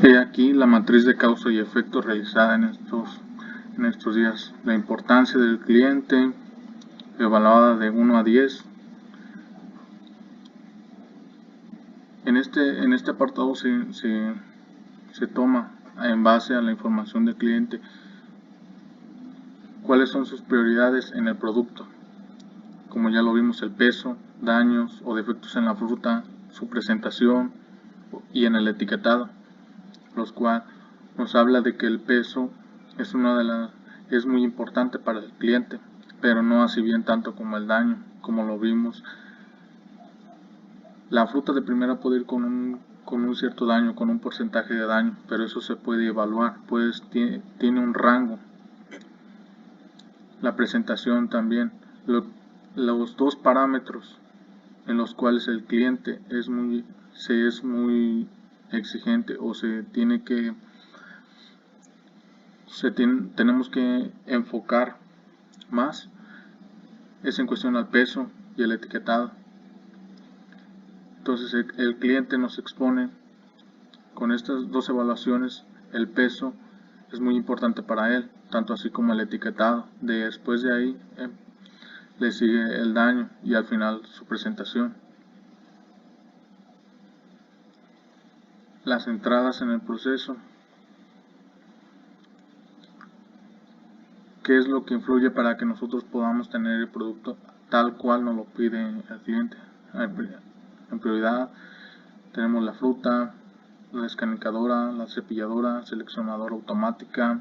He aquí la matriz de causa y efecto realizada en estos días. La importancia del cliente, evaluada de 1 a 10. En este apartado se toma en base a la información del cliente cuáles son sus prioridades en el producto. Como ya lo vimos, el peso, daños o defectos en la fruta, su presentación y en el etiquetado, los cuales nos habla de que el peso es muy importante para el cliente, pero no así bien tanto como el daño, como lo vimos. La fruta de primera puede ir con un cierto daño, con un porcentaje de daño, pero eso se puede evaluar, pues tiene un rango. La presentación también, los dos parámetros en los cuales el cliente es muy exigente o tenemos que enfocar más es en cuestión al peso y el etiquetado. Entonces el cliente nos expone con estas dos evaluaciones. El peso es muy importante para él, tanto así como el etiquetado. Después de ahí le sigue el daño y al final su presentación. Las entradas en el proceso. ¿Qué es lo que influye para que nosotros podamos tener el producto tal cual nos lo pide el cliente? En prioridad tenemos la fruta, la descanicadora, la cepilladora, seleccionadora automática,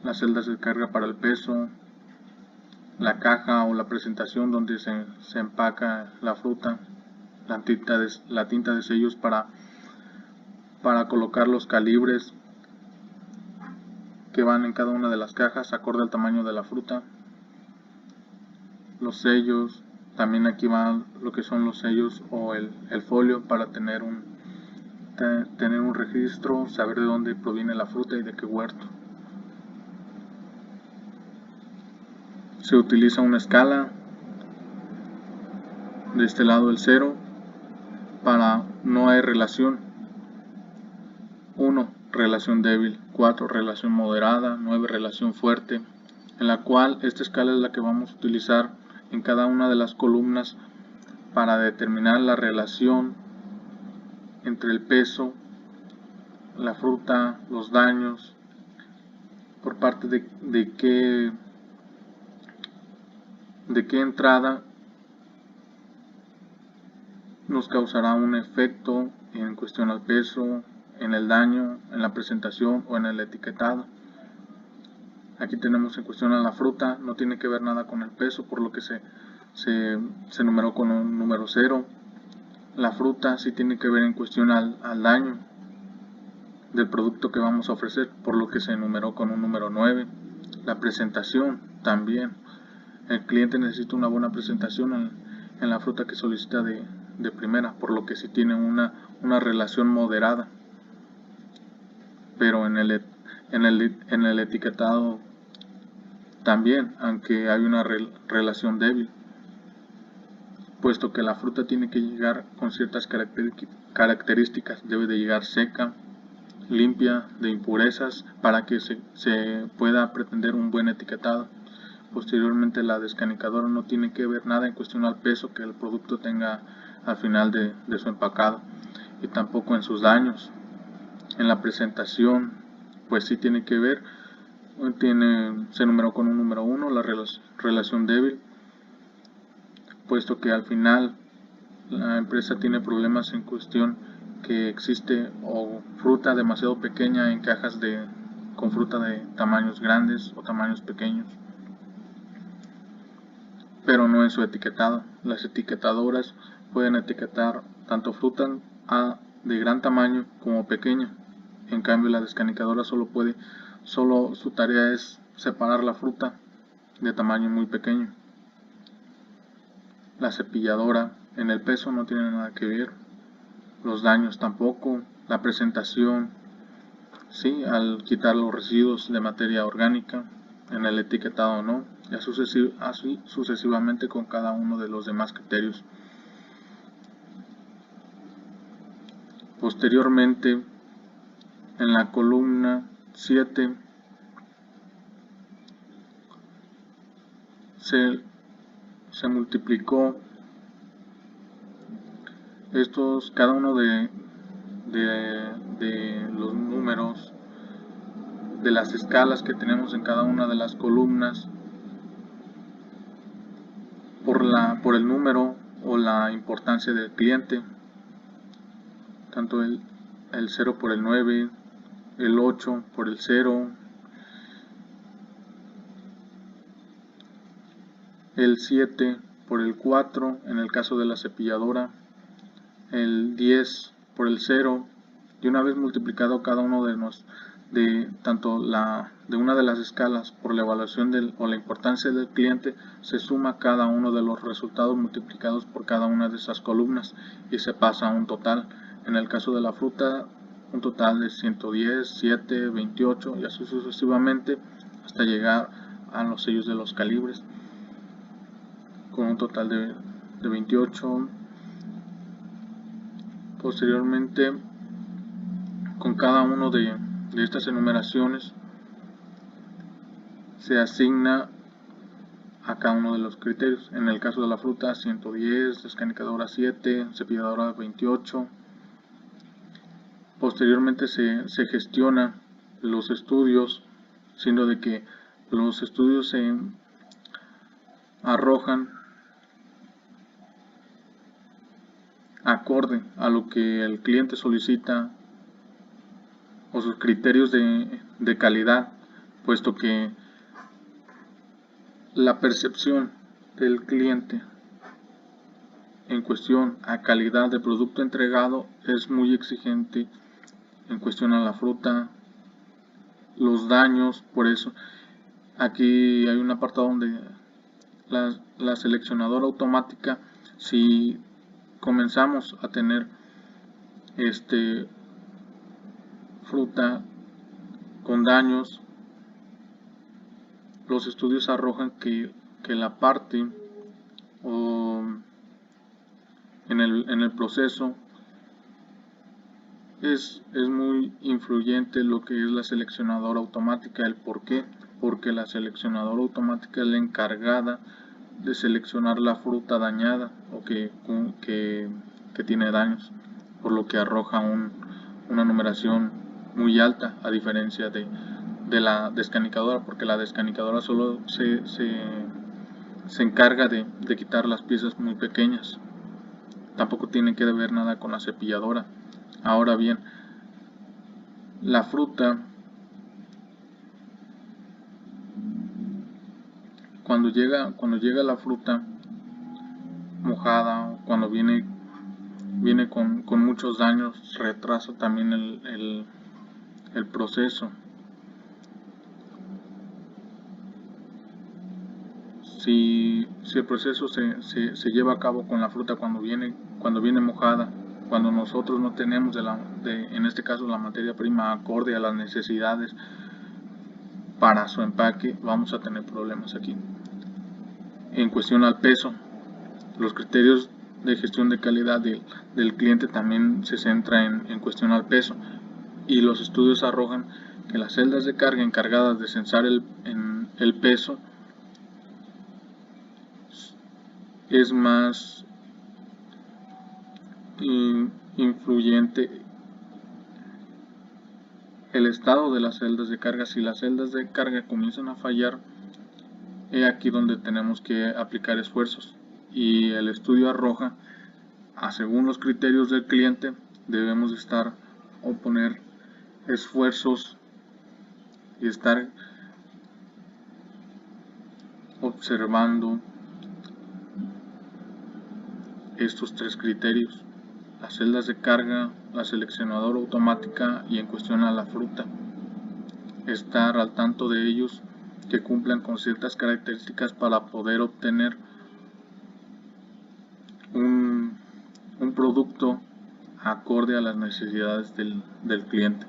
las celdas de carga para el peso, la caja o la presentación donde se empaca la fruta, la tinta de sellos para colocar los calibres que van en cada una de las cajas acorde al tamaño de la fruta, los sellos. También aquí van lo que son los sellos o el folio para tener un registro, saber de dónde proviene la fruta y de qué huerto. Se utiliza una escala, de este lado el 0, para no hay relación. 1, relación débil, 4, relación moderada, 9, relación fuerte, en la cual esta escala es la que vamos a utilizar en cada una de las columnas para determinar la relación entre el peso, la fruta, los daños, por parte de qué entrada nos causará un efecto en cuestión al peso, en el daño, en la presentación o en el etiquetado. Aquí tenemos en cuestión a la fruta, no tiene que ver nada con el peso, por lo que se numeró con un número 0. La fruta sí tiene que ver en cuestión al daño del producto que vamos a ofrecer, por lo que se numeró con un número 9. La presentación también. El cliente necesita una buena presentación en la fruta que solicita de primera, por lo que sí tiene una relación moderada. Pero en el etiquetado también, aunque hay una relación débil, puesto que la fruta tiene que llegar con ciertas características. Debe de llegar seca, limpia de impurezas, para que se pueda pretender un buen etiquetado. Posteriormente, la descanicadora no tiene que ver nada en cuestión al peso que el producto tenga al final de su empacado, y tampoco en sus daños. En la presentación, pues sí tiene que ver, se numeró con un número 1, la relación débil, puesto que al final la empresa tiene problemas en cuestión que existe o fruta demasiado pequeña en cajas con fruta de tamaños grandes o tamaños pequeños, pero no en su etiquetado. Las etiquetadoras pueden etiquetar tanto fruta de gran tamaño como pequeña. En cambio, la descanicadora solo su tarea es separar la fruta de tamaño muy pequeño. La cepilladora en el peso no tiene nada que ver, los daños tampoco, la presentación sí, al quitar los residuos de materia orgánica, en el etiquetado no, y así sucesivamente con cada uno de los demás criterios. Posteriormente En la columna 7 se multiplicó cada uno de los números de las escalas que tenemos en cada una de las columnas por el número o la importancia del cliente, tanto el 0 por el 9, el 8 por el 0, el 7 por el 4 en el caso de la cepilladora, el 10 por el 0, y una vez multiplicado cada uno tanto de una de las escalas por la evaluación o la importancia del cliente, se suma cada uno de los resultados multiplicados por cada una de esas columnas y se pasa a un total. En el caso de la fruta, un total de 110, 7, 28 y así sucesivamente hasta llegar a los sellos de los calibres, con un total de 28. Posteriormente, con cada uno de estas enumeraciones se asigna a cada uno de los criterios. En el caso de la fruta, 110, descanicadora 7, cepilladora 28. Posteriormente se gestiona los estudios, siendo de que los estudios se arrojan acorde a lo que el cliente solicita o sus criterios de calidad, puesto que la percepción del cliente en cuestión a calidad de producto entregado es muy exigente en cuestión a la fruta, los daños. Por eso aquí hay un apartado donde la seleccionadora automática, si comenzamos a tener fruta con daños, los estudios arrojan que la parte o en el proceso es muy influyente lo que es la seleccionadora automática. ¿El por qué? Porque la seleccionadora automática es la encargada de seleccionar la fruta dañada o que tiene daños, por lo que arroja una numeración muy alta, a diferencia de la descanicadora, porque la descanicadora solo se encarga de quitar las piezas muy pequeñas. Tampoco tiene que ver nada con la cepilladora. Ahora bien, la fruta, cuando llega la fruta mojada, cuando viene con muchos daños, retrasa también el proceso. Si el proceso se lleva a cabo con la fruta cuando viene mojada, cuando nosotros no tenemos en este caso la materia prima acorde a las necesidades para su empaque, vamos a tener problemas aquí. En cuestión al peso, los criterios de gestión de calidad del cliente también se centra en cuestión al peso, y los estudios arrojan que las celdas de carga encargadas de censar el peso es más influyente el estado de las celdas de carga. Si las celdas de carga comienzan a fallar, es aquí donde tenemos que aplicar esfuerzos, y el estudio arroja según los criterios del cliente debemos estar o poner esfuerzos y estar observando estos tres criterios: las celdas de carga, la seleccionadora automática y en cuestión a la fruta. Estar al tanto de ellos, que cumplan con ciertas características para poder obtener un producto acorde a las necesidades del cliente.